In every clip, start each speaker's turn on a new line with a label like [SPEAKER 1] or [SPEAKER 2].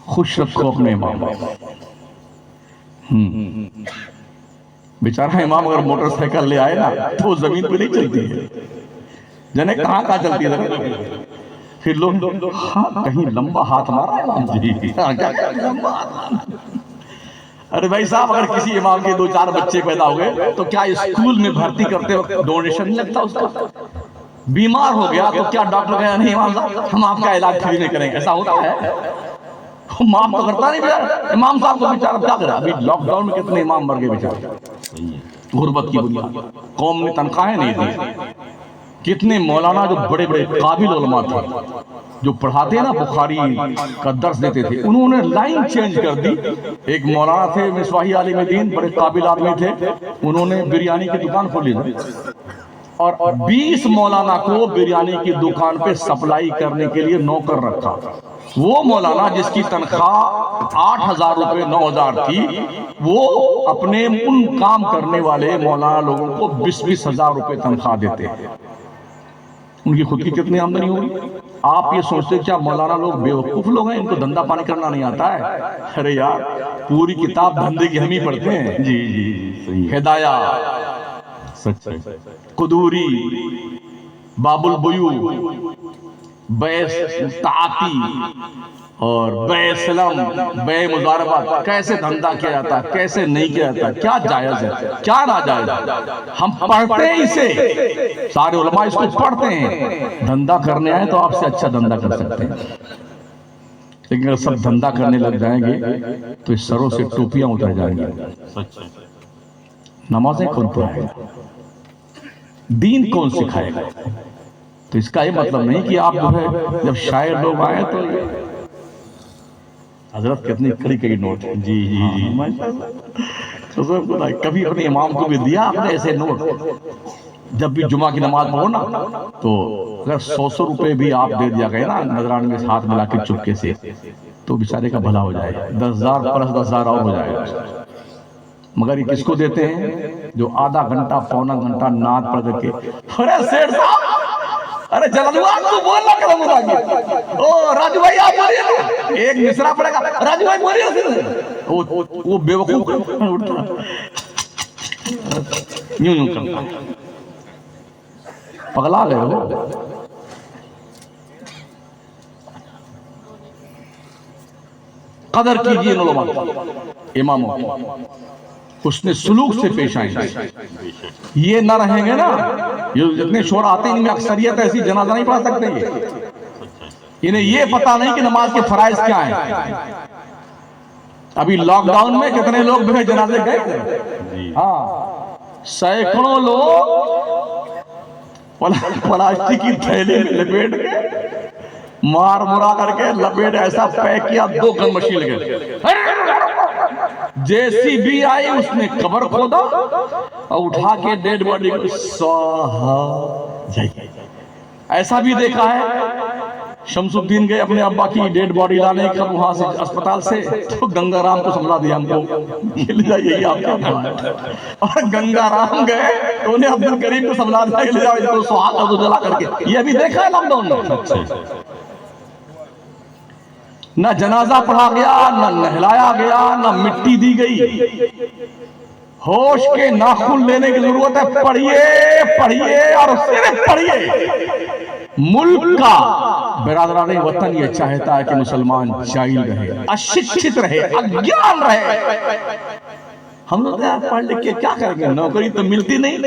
[SPEAKER 1] خوش رکھو اپنے امام. بیچارہ امام اگر موٹر سائیکل لے آئے نا تو وہ زمین پہ نہیں چلتی ہے. جانے کہاں چلتی ہے. پھر لوگ ہاں کہیں لمبا ہاتھ مارا امام جی. ارے بھائی صاحب اگر کسی امام کے 2-4 بچے پیدا ہوئے تو کیا اسکول میں بھرتی کرتے وقت ڈونیشن نہیں لگتا اس کا؟ بیمار ہو گیا تو کیا ڈاکٹر کہا نہیں امام صاحب ہم آپ کا علاج فری میں کریں گے؟ ایسا ہوتا ہے؟ معاف تو کرتا نہیں بیچارہ. امام صاحب کو بیچارہ کیا کرا. ابھی لاک ڈاؤن میں کتنے امام مر گئے بیچارے غربت کی بنیاد. قوم نے تنخواہیں نہیں دی. کتنے مولانا جو بڑے بڑے قابل علماء تھے جو پڑھاتے نا بخاری کا درس دیتے تھے انہوں نے لائن چینج کر دی. ایک مولانا تھے مصباحی عالم دین بڑے قابل آدمی تھے. انہوں نے بریانی کی دکان کھولی اور 20 مولانا کو بریانی کی دکان پہ سپلائی کرنے کے لیے نوکر رکھا. وہ مولانا جس کی تنخواہ 8,000 روپے 9,000 تھی وہ اپنے ان کام کرنے والے مولانا لوگوں کو 20,000 روپے تنخواہ دیتے ہیں. ان کی خود کی کتنی آمدنی ہوگی. آپ یہ سوچتے کیا مولانا لوگ بیوقوف لوگ ہیں ان کو دھندا پانی کرنا نہیں آتا ہے؟ ارے یار پوری کتاب دھندے کی ہم ہی پڑھتے ہیں. جی جی ہدایہ سچ قدوری باب البیوع بیع تعاطی اور بیع سلم بیع مضاربہ کیسے دھندا کیا جاتا ہے کیسے نہیں کیا جاتا ہے کیا جائز ہے کیا ناجائز ہے. ہم پڑھتے ہیں اسے سارے علماء اس کو پڑھتے ہیں. دھندا کرنے آئے تو آپ سے اچھا دھندا کر سکتے ہیں لیکن اگر سب دھندا کرنے لگ جائیں گے تو اس سروں سے ٹوپیاں اتر جائیں گی. نمازیں کون پڑھائے گا دین کون سکھائے گا. تو اس کا یہ مطلب نہیں کہ آپ جو ہے جب شاعر لوگ آئے تو حضرت کتنی کڑی کڑی نوٹ. جی جی جی کبھی اپنے امام کو بھی دیا آپ نے ایسے نوٹ. جب بھی جمعہ کی نماز پڑھو نا تو اگر 100 روپے بھی آپ دے دیا گئے نا نذرانے میں ہاتھ ملا کے چپکے سے تو بیچارے کا بھلا ہو جائے. 10,000 پلس 10,000 اور ہو جائے گا. مگر یہ کس کو دیتے ہیں جو آدھا گھنٹہ پونا گھنٹہ نعت پڑھ کر کے ارے سیٹھ صاحب ارے جلالوان تو بولنا کرم ہوگا او راجو بھائی آپ بولیے ایک مصرع پڑے گا راجو بھائی بولیے وہ بے وقوف اٹھتا یوں کرتا پگلا گئے ہو. قدر کیجئے علماء اماموں حسن سلوک سے پیش آئیں گے. یہ نہ رہیں گے نا یہ جتنے شور آتے ہیں ان میں اکثریت ایسی جنازہ نہیں پڑھ سکتے. انہیں یہ پتا نہیں کہ نماز کے فرائض کیا ہیں. ابھی لاک ڈاؤن میں کتنے لوگ بھی جنازے گئے. ہاں سینکڑوں لوگ پلاسٹک کی تھیلی میں لپیٹ کے مار مرا کر کے لپیٹ ایسا پیک کیا 2 گن مشین لگے. جیسی بھی آئی اس نے قبر کھودا اور اٹھا کے ڈیڈ باڈی کو سواہا. ایسا بھی دیکھا ہے شمس الدین گئے اپنے ابا کی ڈیڈ باڈی لانے کا وہاں سے اسپتال سے تو گنگا رام کو سمجھا دیا ہم کو یہ لے جائیے یہ آپ کا کام ہے. اور گنگا رام گئے تو انہیں عبد الکریم کو سمجھا دیا کہ لے جاؤ اس کو سوہاگ کو جلا کر کے. یہ بھی دیکھا ہے لاک ڈاؤن میں. نہ جنازہ پڑھا گیا نہ نہلایا گیا نہ مٹی دی گئی. ہوش کے ناخن لینے کی ضرورت ہے. پڑھیے پڑھیے اور صرف پڑھیے. ملک کا برادران وطن یہ چاہتا ہے کہ مسلمان جاہل رہے اشکشت رہے اگیان رہے. ہم لوگ یار پڑھ لکھ کے کیا کریں گے نوکری تو ملتی نہیں.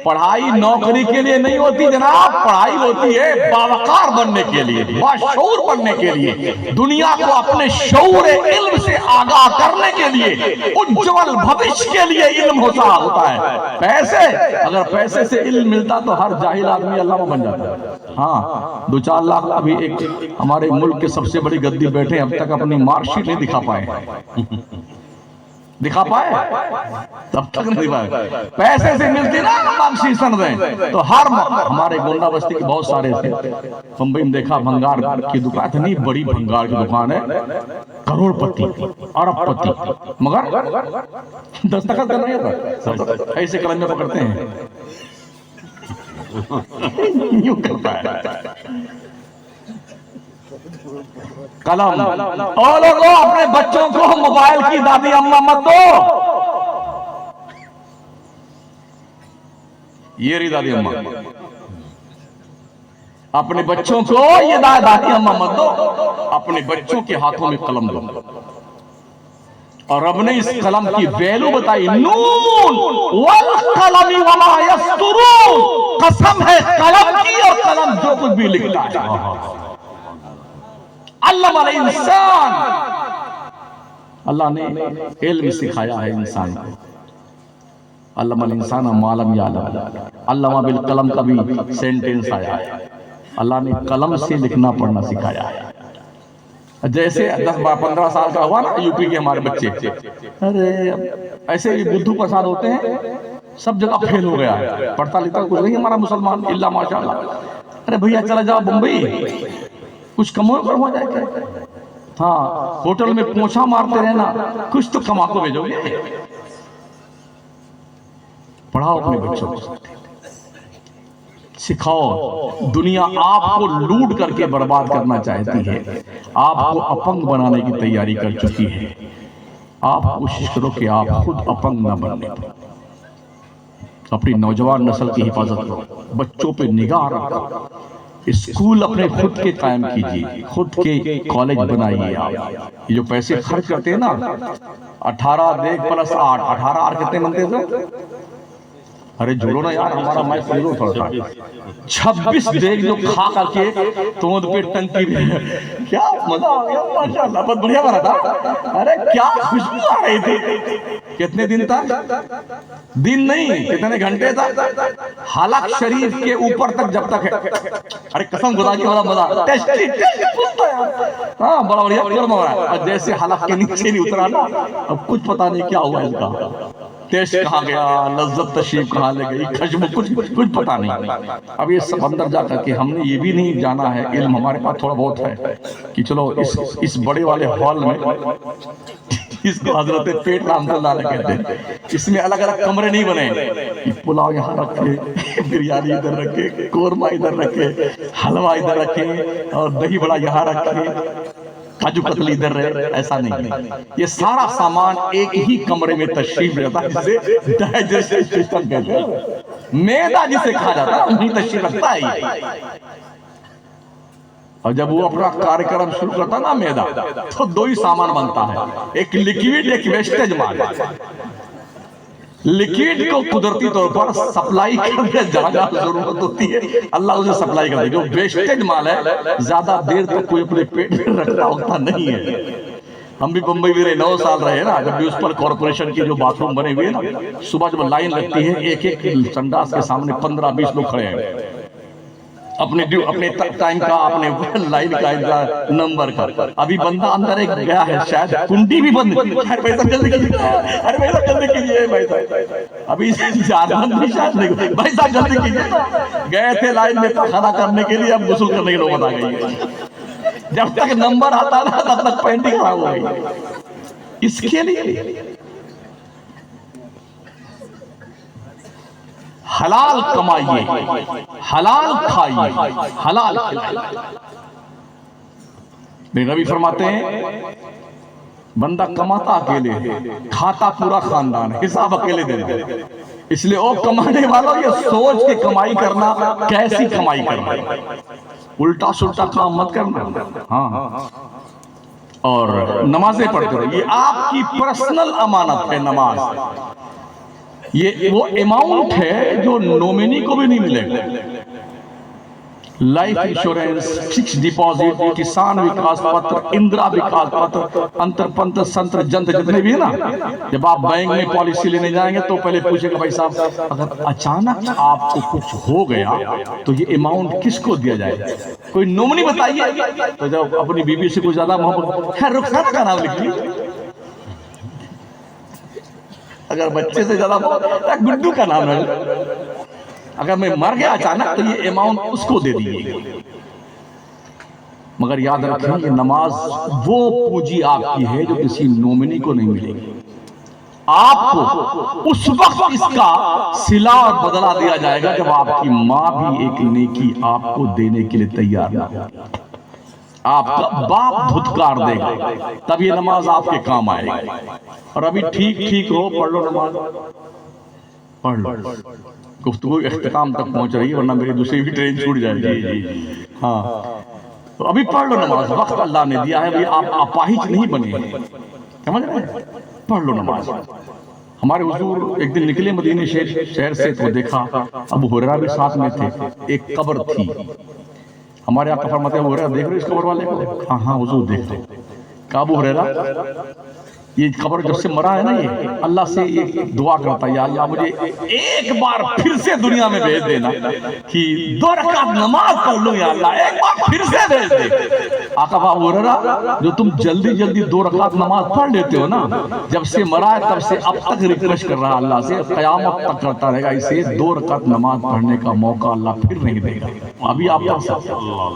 [SPEAKER 1] پڑھائی نوکری کے لیے نہیں ہوتی جناب. پڑھائی ہوتی ہے باوقار بننے کے لیے باشعور بننے کے لیے دنیا کو اپنے شعور علم سے آگاہ کرنے کے لیے اجول بھوش کے لیے علم ہوتا ہے. پیسے اگر پیسے سے علم ملتا تو ہر جاہل آدمی علامہ بن جاتا ہے. ہاں 2-4 لاکھ ابھی ایک ہمارے ملک کے سب سے بڑی گدی بیٹھے اب تک اپنی مارک شیٹ نہیں دکھا پائے. دکھا پائے تب تک نہیں پائے. پیسے سے ملتی نا مارکشیٹ سندیں تو ہر ہمارے گونڈا بستی کے بہت سارے تھے. بمبئی میں دیکھا بھنگار کی دکان اتنی بڑی بھنگار کی دکان ہے کروڑ پتی ارب پتی مگر دستخط کرنا ہے ایسے قلم میں پکڑتے ہیں یوں کرتا ہے. قلم. اور لوگوں اپنے بچوں کو موبائل کی دادی اماں مت دو. یہ رہی دادی اماں. اپنے بچوں کو یہ دادی اماں مت دو، اپنے بچوں کے ہاتھوں میں قلم دو. اور رب نے اس قلم کی ویلو بتائی، نون والقلم وما یسطرون. قسم ہے قلم کی اور قلم جو کچھ بھی لکھتا ہے. علم الانسان، اللہ نے علم سکھایا ہے انسان کو. علم الانسان ما لم یعلم. علم بالقلم کا بھی سینٹنس آیا ہے. اللہ نے قلم سے لکھنا پڑھنا سکھایا ہے. جیسے 10-15 سال کا ہوا نا یو پی کے ہمارے بچے، ارے ایسے ہی بدھو پرساد ہوتے ہیں، سب جگہ فیل ہو گیا ہے، پڑھتا لکھتا کچھ نہیں ہمارا مسلمان الا ماشاءاللہ. ارے بھیا چلا جاؤ بمبئی، کچھ کماؤ ہو جائے گا. ہاں ہوٹل میں پونچھا مارتے رہنا، کچھ تو کما کو بھیجو گے. پڑھاؤ اپنے بچوں کو، سکھاؤ. دنیا آپ کو لوٹ کر کے برباد کرنا چاہتی ہے، آپ کو اپنگ بنانے کی تیاری کر چکی ہے. آپ کوشش کرو کہ آپ خود اپنگ نہ بننے. اپنی نوجوان نسل کی حفاظت کرو، بچوں پہ نگاہ رکھو. اسکول اپنے خود کے قائم کیجئے، خود کے کالج بنائیے. آپ یہ جو پیسے خرچ کرتے ہیں نا، 18 دیکھ پلس 8، 18 آر کتنے بنتے ہیں؟ ارے جھولو نا یار، ہمارا میں سنو تھوڑا سا. 26 دیکھ جو کھا کر کے توند پہ ٹنکی میں، کیا مزہ آ گیا ماشاءاللہ. بہت بڑھیا بنا تھا. ارے کیا خوشبو آ رہی تھی. کتنے دن تک؟ دن نہیں، کتنے گھنٹے تک؟ حلق شریف کے اوپر تک جب تک ہے. ارے قسم خدا کی بڑا مزہ، ٹیسٹی ہاں بڑا بڑھیا قرمہ ہو رہا ہے. اور جیسے حلق کے نیچے نہیں اترا نا، اب کچھ پتا نہیں کیا ہوا اس کا. ٹیسٹ کہاں گیا، لذت تشریف کہاں لے گئی، خوشبو کچھ پتا نہیں. اب یہ سب اندر جا کر کے ہم نے یہ بھی نہیں جانا ہے، علم ہمارے پاس تھوڑا بہت ہے کہ چلو اس بڑے والے ہال میں، اس کو حضرت پیٹ رحمت اللہ علیہ کہتے ہیں، اس میں الگ الگ کمرے نہیں بنے. پلاؤ یہاں رکھے، بریانی ادھر رکھے، قورمہ ادھر رکھے، حلوہ ادھر رکھے، اور دہی بڑا یہاں رکھے، کاجو کتلی ادھر رہے. ایسا نہیں ہے. یہ سارا سامان ایک ہی کمرے میں تشریف رہتا ہے، جسے ڈائجسٹو سسٹم کہتے ہیں. معدہ جسے کھا جاتا ہے وہیں تشریف رکھتا ہے. اور جب وہ اپنا کارکرم شروع کرتا نا معدہ، تو 2 ہی سامان بنتا ہے، ایک لیکویڈ، ایک ویسٹیج مال. لیکویڈ کو قدرتی طور پر سپلائی کرنے جہاں ضرورت ہوتی ہے اللہ اسے سپلائی کرتے. جو ویسٹیج مال ہے زیادہ دیر تک کوئی اپنے پیٹ میں رکھتا ہوتا نہیں ہے. ہم بھی بمبئی بھی رہے 9 سال رہے نا، جب بھی اس پر کارپوریشن کی جو باتھ روم بنے ہوئے نا، صبح جب لائن لگتی ہے ایک ایک سنڈاس کے سامنے 15-20 لوگ کھڑے ہیں، اپنے ٹائم کا، اپنے لائن کا نمبر کا. ابھی بندہ اندر ایک گیا ہے، شاید کنڈی بھی بند. ارے بھائی صاحب جلدی کیجیے، ارے بھائی صاحب جلدی کیجیے، بھائی صاحب ابھی جانبند بھی شاید نہیں. بھائی صاحب جلدی کیجیے. گئے تھے لائن میں پخانہ کرنے کے لیے، اب غسل کرنے کی نوبت آ گئی ہے. جب تک نمبر آتا نا تب تک پینٹنگ خراب ہو گئی. اس کے لیے حلال کمائیے، حلال کھائیے، حلال کھلائیے. میرے نبی فرماتے ہیں بندہ کماتا اکیلے، کھاتا پورا خاندان، حساب اکیلے دینا. اس لیے او کمانے والوں یہ سوچ کے کمائی کرنا کیسی کمائی کرنا، الٹا سلٹا کام مت کرنا. ہاں اور نمازیں پڑھتے رہو، یہ آپ کی پرسنل امانت ہے. نماز یہ وہ اماؤنٹ ہے جو نومینی کو بھی نہیں ملے گا. لائف انشورنس، فکس ڈیپازٹ، کسان وکاس پتر، اندرا وکاس پتر، انتر پنتر سنتر جنتر جتنے بھی ہے نا، جب آپ بینک میں پالیسی لینے جائیں گے تو پہلے پوچھے گا بھائی صاحب اگر اچانک آپ کو کچھ ہو گیا تو یہ اماؤنٹ کس کو دیا جائے؟ کوئی نومنی بتائیے. تو جب اپنی بیوی سے کوئی زیادہ محبت، خیر رخصت کا نام لکھ لیجیے. اگر بچے سے زیادہ محبت، گڈو کا نام ہے. اگر میں مر گیا اچانک تو یہ اماؤنٹ اس کو دے دیجیے. مگر یاد رکھیں یہ نماز وہ پونجی آپ کی ہے جو کسی نومنی کو نہیں ملے گی. آپ کو اس وقت اس کا صلہ اور بدلہ دیا جائے گا جب آپ کی ماں بھی ایک نیکی آپ کو دینے کے لیے تیار نہ ہو. آپ کا باپ دھتکار دے گا، تب یہ نماز آپ کے کام آئے گی۔ اور ابھی ٹھیک ہو، پڑھ لو نماز، پڑھ لو۔ گفتگو اختتام تک پہنچ رہی ہے، ورنہ میری دوسری بھی ٹرین چھوٹ جائے گی۔ ہاں تو ابھی پڑھ لو نماز، وقت اللہ نے دیا ہے، آپ اپاہج نہیں بنے، سمجھ رہے ہیں؟ پڑھ لو نماز۔ ہمارے حضور ایک دن نکلے مدینہ شہر سے، تو دیکھا ابو ہریرہ بھی ساتھ میں تھے، ایک قبر تھی۔ ہمارے آقا فرماتے ہیں ابو ہریرہ دیکھ رہے اس قبر والے کو؟ ہاں حضور دیکھ رہے۔ کہا ابو ہریرہ یہ قبر جب سے مرا ہے نا، یہ اللہ سے یہ دعا کرتا ہے، یا اللہ مجھے ایک بار پھر سے دنیا میں بھیج دینا کہ 2 رکعت نماز پڑھ لوں، یا اللہ ایک بار پھر سے بھیج دے۔ آقا ابو ہریرہ جو تم جلدی 2 رکعت نماز پڑھ لیتے ہو نا، جب سے مرا ہے تب سے اب تک ریکویسٹ کر رہا اللہ سے، قیامت تک کرتا رہے گا، اسے 2 رکعت نماز پڑھنے کا موقع اللہ پھر نہیں دے گا۔ ابھی آپ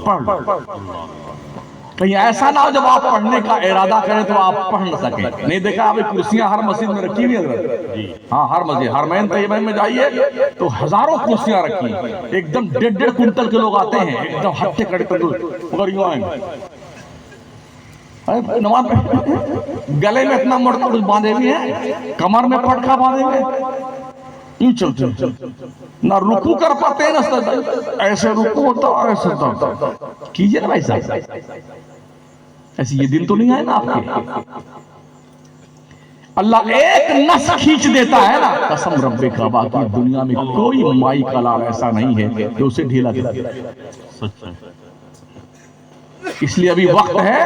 [SPEAKER 1] پڑھ لو، کہیں ایسا نہ ہو جب آپ پڑھنے کا ارادہ کریں تو آپ پڑھ نہ سکیں۔ نہیں دیکھا ابھی کرسیاں ہر مسجد میں رکھی ہوئی ہیں؟ ہاں ہر مسجد، حرمین طیبین میں جائیے تو ہزاروں کرسیاں رکھی ہیں، ایک دم 1.5 کنٹل کے لوگ آتے ہیں، ایک دم ہٹے کٹے مگر یوں آئیں گے نماز گلے میں اتنا موٹا باندھے ہوئے ہیں، کمر میں پٹکا باندھے ہوئے، یوں چلتے ہیں، نہ رکوع کر پاتے ہیں، نہ ایسے رکوع ہوتا اور ایسے ہوتا۔ کیجئے نا بھائی صاحب، ایسے یہ دن تو نہیں آئے نا آپ کے؟ اللہ ایک نس کھینچ دیتا ہے نا، قسم رب کعبہ کی دنیا میں کوئی مائی کا لال ایسا نہیں ہے کہ اسے ڈھیلا دے۔ اس لیے ابھی وقت ہے،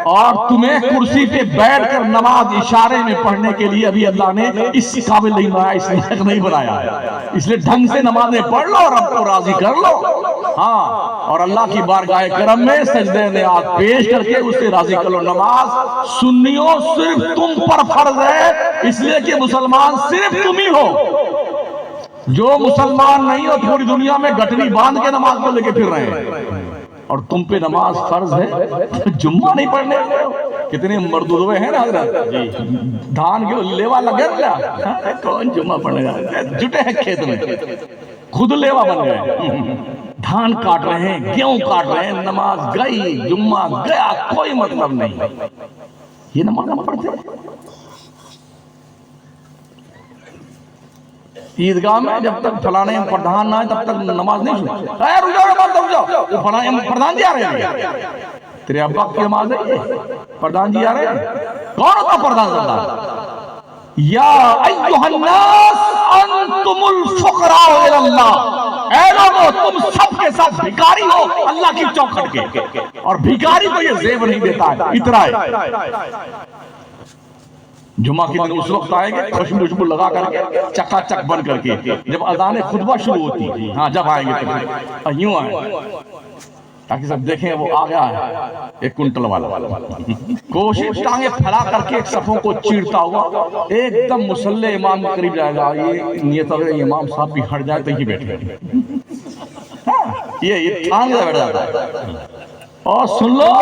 [SPEAKER 1] اور تمہیں کرسی پہ بیٹھ کر نماز اشارے میں پڑھنے کے لیے ابھی اللہ نے اس قابل نہیں بنایا، اس لائق نہیں بنایا ہے۔ اس لیے ڈھنگ سے نمازیں پڑھ لو، رب کو راضی کر لو، ہاں، اور اللہ کی بارگاہ کرم میں سجدے نیاز پیش کر کے اسے راضی کر لو۔ نماز سنیوں صرف تم پر فرض ہے، اس لیے کہ مسلمان صرف تم ہی ہو۔ جو مسلمان نہیں ہو پوری دنیا میں گٹری باندھ کے نماز کو لے کے پھر رہے ہیں، اور تم پہ نماز فرض ہے، جمعہ نہیں پڑھنے۔ کتنے مردود ہوئے ہیں نا حضرت، دھان کے لیوا لگے گیا، کون جمعہ پڑھنے گا، جٹے ہیں کھیت میں، خود لیوا بن گئے، دھان کاٹ رہے ہیں، گیہوں کاٹ رہے ہیں، نماز گئی، جمعہ گیا، کوئی مطلب نہیں۔ یہ نماز ہم پڑھتے ہیں عیدگاہ میں، جب تک فلانے پردھان نہ آئے تب تک نماز نہیں سنتے۔ اے رک جاؤ، رک جاؤ، وہ فلانے پردھان جی آ رہے ہیں، تیرے ابا کی نماز ہے یہ، پردھان جی آ رہے ہیں۔ کون ہوتا پردھان سردار؟ یا ایھا الناس انتم الفقراء الی اللہ، اے لوگو تم سب کے ساتھ بھکاری ہو اللہ کی چوکھٹ کے، اور بھکاری کو یہ زیب نہیں دیتا ہے، اترائے۔ جمعہ کے دن اس وقت آئے گے خوشبو لگا کر کے، چکا چک بن کر کے، جب اذان خطبہ شروع ہوتی، ہاں جب آئیں گے تو یوں آئیں، تاکہ سب دیکھیں وہ آ گیا ہے 1 کنٹل والا۔ کوشش ٹانگیں پھیلا کر کے صفوں کو چیرتا ہوا ایک دم مصلی امام کے قریب جائے گا، یہ نیت اگر امام صاحب بھی ہٹ جائے تو ہی بیٹھے، یہ ٹھان سے بیٹھ جاتا ہے۔ اور سن لو،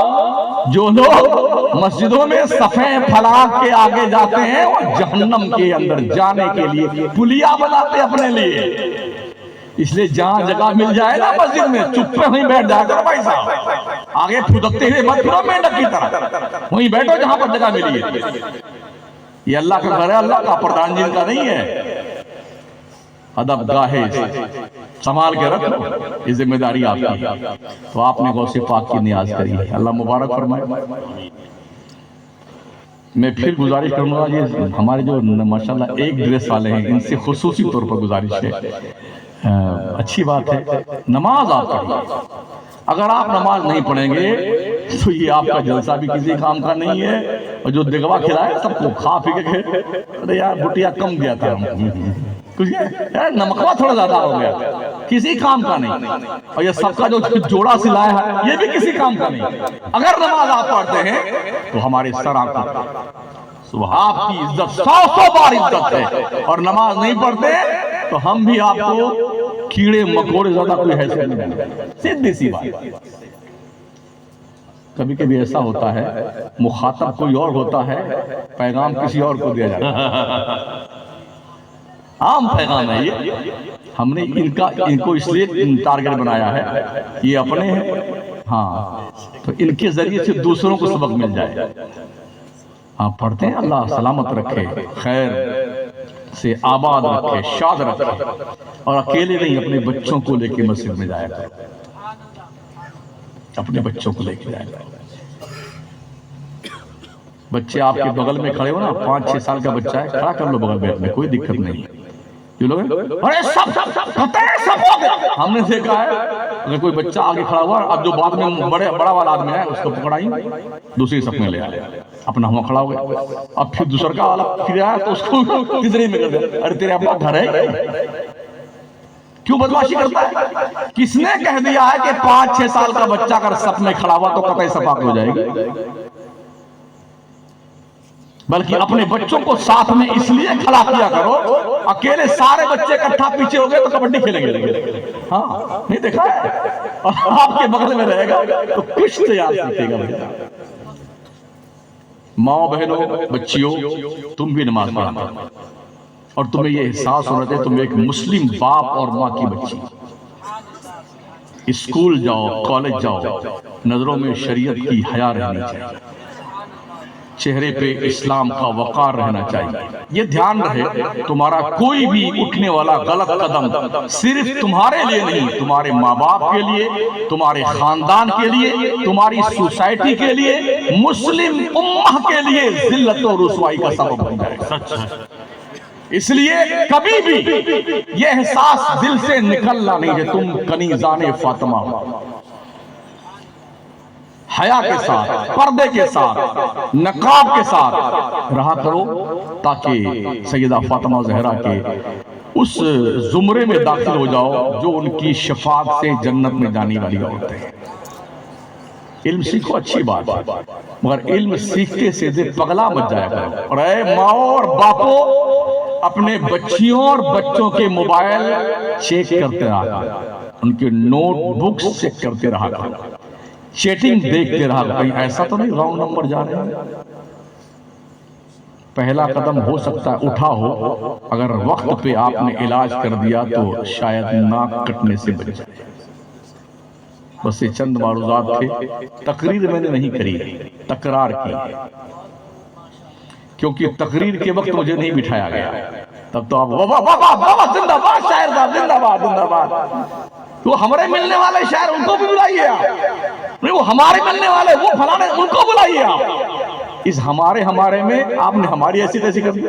[SPEAKER 1] جو لوگ مسجدوں میں صفیں پھیلا کے آگے جاتے ہیں وہ جہنم کے اندر جانے کے لیے پلیا بناتے اپنے لیے۔ اس لیے جہاں جگہ مل جائے نا مسجد میں، چپے وہیں بیٹھ جائے کرو بھائی صاحب، آگے پھدکتے ہوئے مت پھرو مینڈک کی طرح، وہیں بیٹھو جہاں پر جگہ ملی ہے۔ یہ اللہ کا گھر ہے، اللہ کا، پردھان جی کا نہیں ہے۔ ادب گاہے سنبھال کے رکھو، یہ ذمہ داری آپ کی، تو آپ نے غوث پاک کی نیاز کری ہے، اللہ مبارک فرمائے۔ میں پھر گزارش کروں گا، یہ ہمارے جو ماشاءاللہ ایک ڈریس والے ہیں، ان سے خصوصی طور پر گزارش ہے، اچھی بات ہے، نماز آپ پڑھیں۔ اگر آپ نماز نہیں پڑھیں گے تو یہ آپ کا جلسہ بھی کسی کام کا نہیں ہے، اور جو دگوا کھلائے سب کو کھا پی کے، ارے یار بٹیا کم دیا تھا، نمکوا تھوڑا زیادہ ہو گیا، کسی کام کا نہیں، اور یہ سب کا جو جوڑا سلایا ہے یہ بھی کسی کام کا نہیں۔ اگر نماز آپ پڑھتے ہیں تو ہمارے سر آنکھوں آپ کی عزت 100 بار عزت ہے، اور نماز نہیں پڑھتے تو ہم بھی آپ کو کیڑے مکوڑے زیادہ کوئی حیثیت نہیں، سیدھی سی بات۔ کبھی کبھی ایسا ہوتا ہے مخاطب کوئی اور ہوتا ہے، پیغام کسی اور کو دیا جاتا ہے، عام پیغام ہے یہ، ہم نے ان کو اس لیے ٹارگٹ بنایا ہے، یہ اپنے ہیں، ہاں تو ان کے ذریعے سے دوسروں کو سبق مل جائے. ہاں پڑھتے ہیں، اللہ سلامت رکھے، خیر سے آباد رکھے، شاد رکھے، اور اکیلے نہیں اپنے بچوں کو لے کے مسجد میں جایا کرو، اپنے بچوں کو لے کے جایا کرو. بچے آپ کے بغل میں کھڑے ہو نا، 5-6 سال کا بچہ ہے، کھڑا کر لو بغل میں اپنے، کوئی دقت نہیں. جو لوگ ہم نے دیکھا ہے اگر کوئی بچہ آگے کھڑا ہوا، اب جو بعد میں بڑا والا آدمی ہے اس کو پکڑائی دوسری صف میں لے آئے، اپنا ہوا کھڑا ہو گیا. اب پھر دوسرا کا والا پھر آیا تو اس کو تیسری میں کر دیا، ارے تیرے ابا گھر ہے، کیوں بدمعاشی کرتا ہے؟ کس نے کہہ دیا ہے کہ 5-6 سال کا بچہ اگر صف میں کھڑا ہوا تو قطعی صفاق ہو جائے گی؟ بلکہ اپنے بچوں کو ساتھ میں اس لیے کھڑا کیا کرو، اکیلے سارے بچے اکٹھا پیچھے ہو گئے تو کبڈی کھیلیں گے. ہاں نہیں دیکھا ہے؟ اور آپ کے بغل میں رہے گا تو کچھ تو یاد سیکھے گا. ماں بہنوں، بچیوں، تم بھی نماز پڑھنا، اور تمہیں یہ احساس ہونا چاہیے تم ایک مسلم باپ اور ماں کی بچی. اسکول جاؤ، کالج جاؤ، نظروں میں شریعت کی حیا رہنی چاہیے، چہرے پہ اسلام کا وقار رہنا چاہیے. یہ دھیان رہے تمہارا کوئی بھی اٹھنے والا غلط قدم صرف تمہارے لیے نہیں، تمہارے ماں باپ کے لیے، تمہارے خاندان کے لیے، تمہاری سوسائٹی کے لیے، مسلم امہ کے لیے ذلت و رسوائی کا سبب بن جائے. اس لیے کبھی بھی یہ احساس دل سے نکلنا نہیں کہ تم کنیزان فاطمہ ہو. حیا کے ساتھ، پردے کے ساتھ، نقاب کے ساتھ رہا کرو، تاکہ سیدہ فاطمہ زہرا کے اس زمرے میں داخل ہو جاؤ جو ان کی شفاعت سے جنت میں جانے والی عورتیں ہیں. علم سیکھو اچھی بات ہے، مگر علم سیکھتے سیدھے پگلا مت جایا کرو. اور اے ماؤں اور باپو، اپنے بچیوں اور بچوں کے موبائل چیک کرتے رہا کرو، ان کے نوٹ بکس چیک کرتے رہا کرو، چیٹنگ دیکھتے رہا، کہیں ایسا تو نہیں رانگ نمبر جا رہے ہیں. پہلا قدم ہو سکتا ہے اٹھا ہو، اگر وقت پہ آپ نے علاج کر دیا تو شاید ناک کٹنے سے بچ جائے. بس یہ چند معروضات تھے، تقریر میں نے نہیں کری، تکرار کی، کیونکہ تقریر کے وقت مجھے نہیں بٹھایا گیا. تب تو آپ بابا زندہ باد شاعر صاحب، زندہ باد زندہ باد. وہ ہمارے ملنے والے شاعر ان کو بھی بلائیے آپ، نہیں وہ ہمارے ملنے والے وہ فلانے ان کو بلائیے آپ. اس ہمارے میں آپ نے ہماری ایسی تیسی کر دی.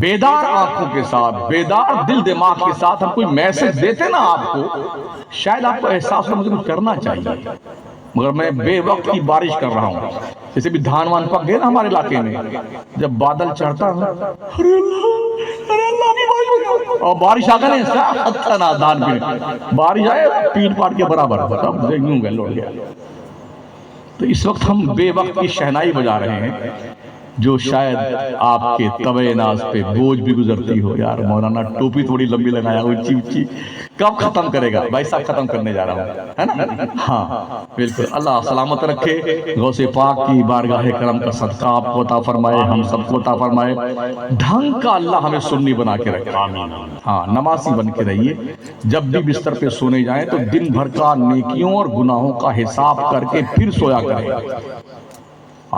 [SPEAKER 1] بیدار آنکھوں کے ساتھ، بیدار دل دماغ کے ساتھ ہم کوئی میسج دیتے نا آپ کو، شاید آپ کو احساس ہو مجھے کچھ کرنا چاہیے، مگر میں بے وقت کی بارش کر رہا ہوں. جیسے بھی دھان وان پک گئے نا ہمارے علاقے میں، جب بادل چڑھتا ہے ارے اللہ کی بارش، اور بارش آگا نہیں سا نا دھان پہ بارش آئے پیٹ پاٹ کے برابر سب یوں گئے لوٹ گیا. تو اس وقت ہم بے وقت کی شہنائی بجا رہے ہیں جو شاید آپ کے طبع ناز پہ بوجھ بھی گزرتی ہو. یار مولانا ٹوپی تھوڑی لمبی لگایا اونچی اونچی، کب ختم کرے گا بھائی صاحب؟ ختم کرنے جا رہا ہوں، ہے نا؟ ہاں بالکل. اللہ سلامت رکھے، غوث پاک کی بارگاہ کرم کا صدقہ آپ کو عطا فرمائے، ہم سب کو عطا فرمائے. ڈھنگ کا اللہ ہمیں سنی بنا کے رکھے. ہاں نمازی بن کے رہیے. جب بھی بستر پہ سونے جائیں تو دن بھر کا نیکیوں اور گناہوں کا حساب کر کے پھر سویا کریں.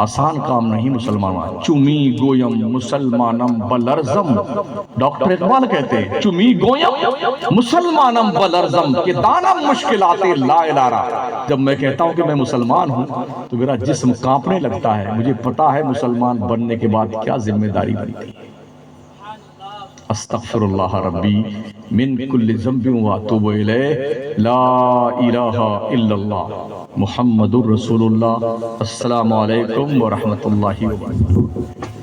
[SPEAKER 1] آسان کام نہیں مسلمان. چمی گویم مسلمانم بلرزم، ڈاکٹر اقبال کہتے ہیں چمی گویم مسلمانم بلرزم، کہ دانم مشکلات لا الارا. جب میں کہتا ہوں کہ میں مسلمان ہوں تو میرا جسم کانپنے لگتا ہے. مجھے پتا ہے مسلمان بننے کے بعد کیا ذمہ داری بنتی ہے. استغفر اللہ ربی من کل ذنب واتوب الیہ، لا الہ الا اللہ محمد الرسول اللہ. السلام علیکم ورحمۃ اللہ وبرکاتہ.